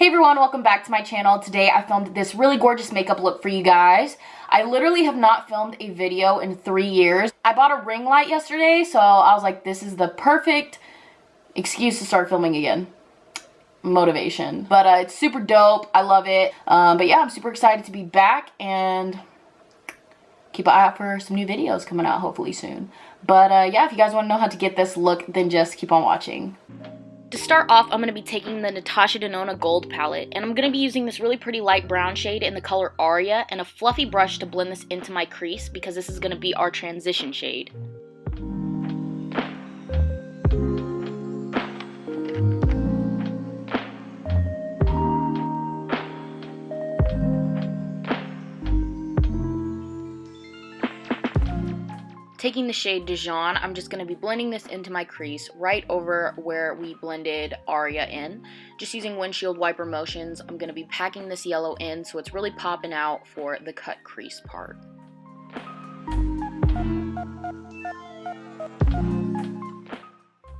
Hey everyone, welcome back to my channel. Today I filmed this really gorgeous makeup look for you guys. I literally have not filmed a video in 3 years. I bought a ring light yesterday, so I was like, this is the perfect excuse to start filming again. Motivation. But it's super dope. I love it. But yeah, I'm super excited to be back and keep an eye out for some new videos coming out hopefully soon. But yeah, if you guys want to know how to get this look, then just keep on watching. To start off, I'm going to be taking the Natasha Denona Gold palette, and I'm going to be using this really pretty light brown shade in the color Aria and a fluffy brush to blend this into my crease because this is going to be our transition shade. Taking the shade Dijon, I'm just going to be blending this into my crease right over where we blended Aria in. Just using windshield wiper motions, I'm going to be packing this yellow in so it's really popping out for the cut crease part.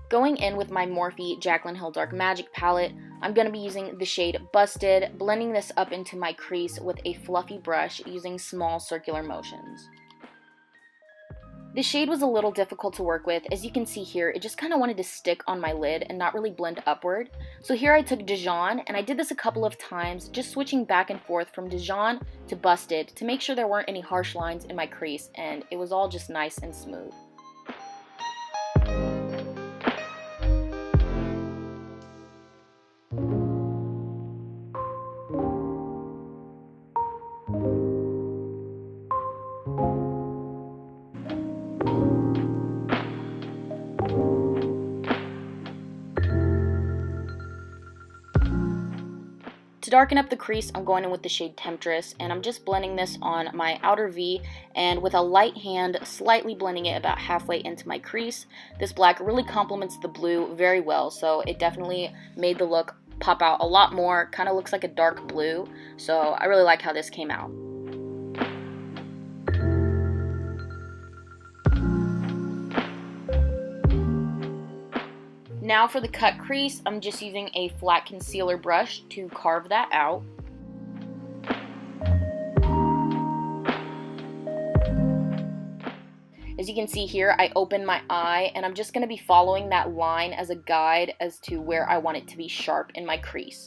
Going in with my Morphe Jaclyn Hill Dark Magic palette, I'm going to be using the shade Busted, blending this up into my crease with a fluffy brush using small circular motions. This shade was a little difficult to work with. As you can see here, it just kind of wanted to stick on my lid and not really blend upward. So here I took Dijon, and I did this a couple of times, just switching back and forth from Dijon to Busted to make sure there weren't any harsh lines in my crease, and it was all just nice and smooth. To darken up the crease, I'm going in with the shade Temptress, and I'm just blending this on my outer V, and with a light hand, slightly blending it about halfway into my crease. This black really complements the blue very well, so it definitely made the look pop out a lot more. Kind of looks like a dark blue, so I really like how this came out. Now for the cut crease, I'm just using a flat concealer brush to carve that out. As you can see here, I opened my eye, and I'm just going to be following that line as a guide as to where I want it to be sharp in my crease.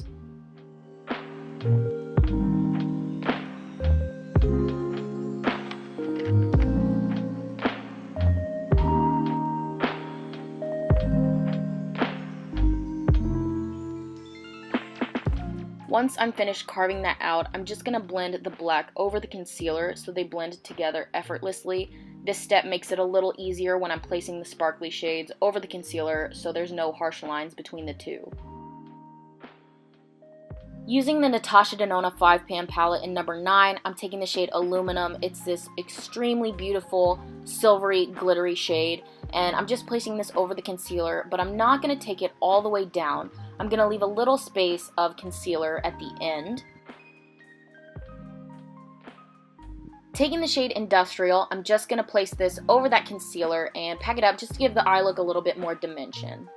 Once I'm finished carving that out, I'm just going to blend the black over the concealer so they blend together effortlessly. This step makes it a little easier when I'm placing the sparkly shades over the concealer so there's no harsh lines between the two. Using the Natasha Denona 5-pan palette in number 9, I'm taking the shade Aluminum. It's this extremely beautiful, silvery, glittery shade, and I'm just placing this over the concealer, but I'm not going to take it all the way down. I'm going to leave a little space of concealer at the end. Taking the shade Industrial, I'm just going to place this over that concealer and pack it up just to give the eye look a little bit more dimension.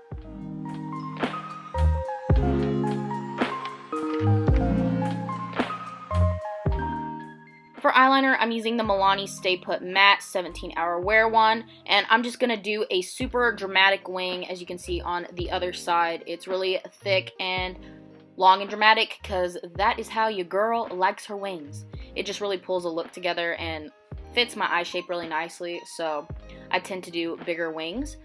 For eyeliner, I'm using the Milani Stay Put Matte 17-Hour Wear one, and I'm just going to do a super dramatic wing, as you can see on the other side. It's really thick and long and dramatic because that is how your girl likes her wings. It just really pulls a look together and fits my eye shape really nicely, so I tend to do bigger wings.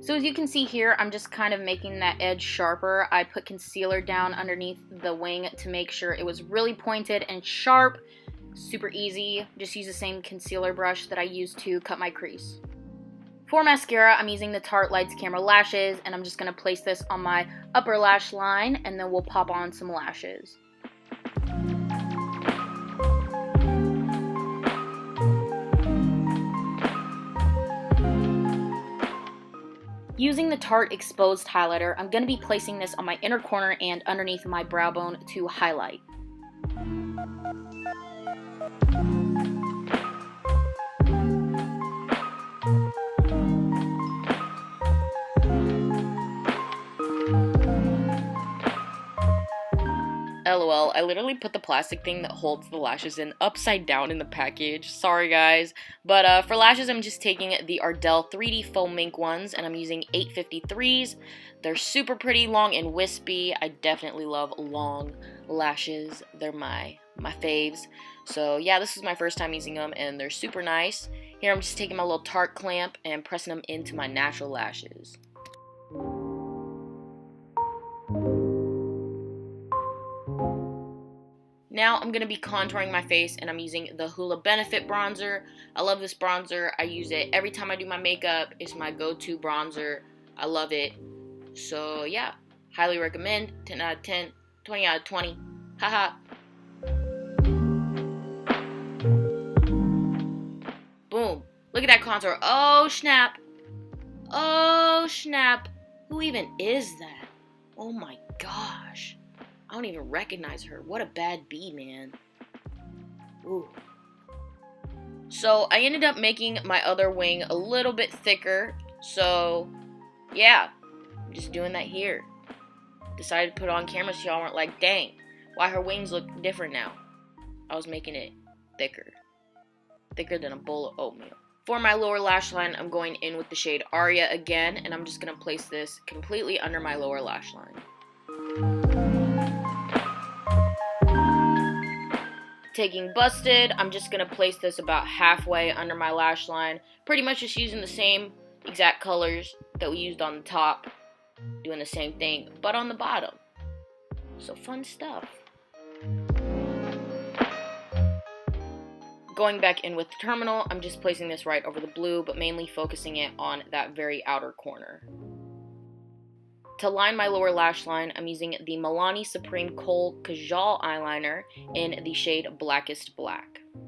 So as you can see here, I'm just kind of making that edge sharper. I put concealer down underneath the wing to make sure it was really pointed and sharp. Super easy. Just use the same concealer brush that I used to cut my crease. For mascara, I'm using the Tarte Lights Camera Lashes, and I'm just going to place this on my upper lash line, and then we'll pop on some lashes. Using the Tarte Exposed Highlighter, I'm going to be placing this on my inner corner and underneath my brow bone to highlight. LOL, I literally put the plastic thing that holds the lashes in upside down in the package. Sorry guys. But for lashes, I'm just taking the Ardell 3D Foam Mink ones, and I'm using 853s. They're super pretty, long and wispy. I definitely love long lashes. They're my faves. So yeah, this is my first time using them, and they're super nice. Here I'm just taking my little Tarte clamp and pressing them into my natural lashes. Now I'm going to be contouring my face, and I'm using the Hoola Benefit bronzer. I love this bronzer. I use it every time I do my makeup. It's my go-to bronzer. I love it. So yeah, highly recommend. 10 out of 10, 20 out of 20. Haha. Boom. Look at that contour. Oh snap. Oh snap. Who even is that? Oh my gosh. I don't even recognize her. What a bad bee, man. Ooh. So I ended up making my other wing a little bit thicker. So yeah, I'm just doing that here. Decided to put it on camera so y'all weren't like, dang, why her wings look different now. I was making it thicker. Thicker than a bowl of oatmeal. For my lower lash line, I'm going in with the shade Aria again, and I'm just going to place this completely under my lower lash line. Taking Busted, I'm just going to place this about halfway under my lash line. Pretty much just using the same exact colors that we used on the top. Doing the same thing, but on the bottom. So fun stuff. Going back in with the Terminal, I'm just placing this right over the blue, but mainly focusing it on that very outer corner. To line my lower lash line, I'm using the Milani Supreme Kohl Kajal eyeliner in the shade Blackest Black. I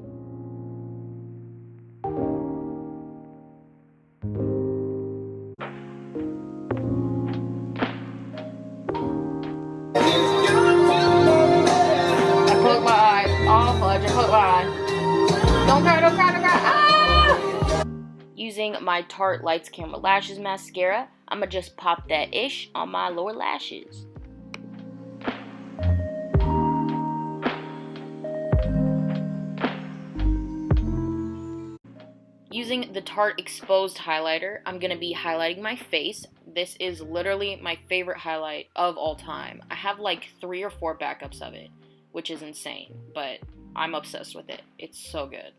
poked my eye. Oh fudge, I poked my eye. Don't cry, don't cry, don't cry. Ah! Using my Tarte Lights Camera Lashes mascara, I'm going to just pop that ish on my lower lashes. Using the Tarte Exposed Highlighter, I'm going to be highlighting my face. This is literally my favorite highlight of all time. I have like 3 or 4 backups of it, which is insane, but I'm obsessed with it. It's so good.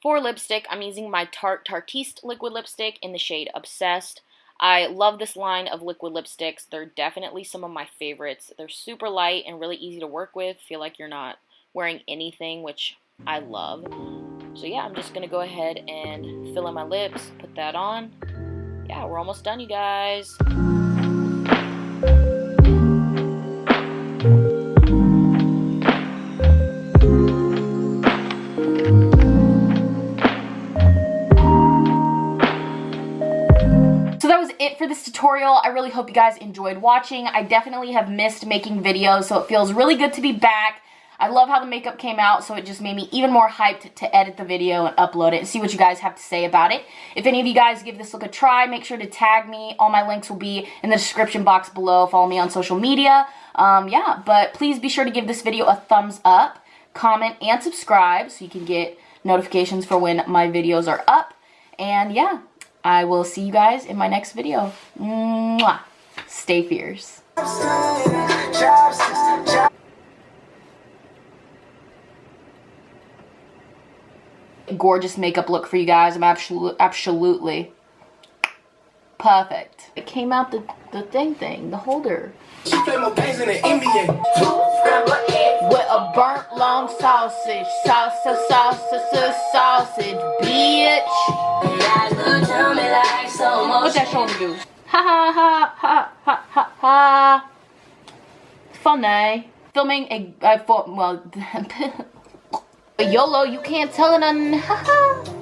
For lipstick, I'm using my Tarte Tartiste liquid lipstick in the shade Obsessed. I love this line of liquid lipsticks. They're definitely some of my favorites. They're super light and really easy to work with. Feel like you're not wearing anything, which I love. So yeah, I'm just going to go ahead and fill in my lips, put that on. Yeah, we're almost done, you guys. So that was it for this tutorial. I really hope you guys enjoyed watching. I definitely have missed making videos, so it feels really good to be back. I love how the makeup came out, so it just made me even more hyped to edit the video and upload it and see what you guys have to say about it. If any of you guys give this look a try, make sure to tag me. All my links will be in the description box below. Follow me on social media. Yeah, but please be sure to give this video a thumbs up, comment, and subscribe so you can get notifications for when my videos are up. And yeah, I will see you guys in my next video. Mwah. Stay fierce. Gorgeous makeup look for you guys. I'm absolutely perfect. It came out the thing, the holder. She play more games in the NBA. With a burnt long sausage, sausage, bitch. What's that shoulder do? Ha ha ha ha ha ha ha. Funny. filming a YOLO, you can't tell it on.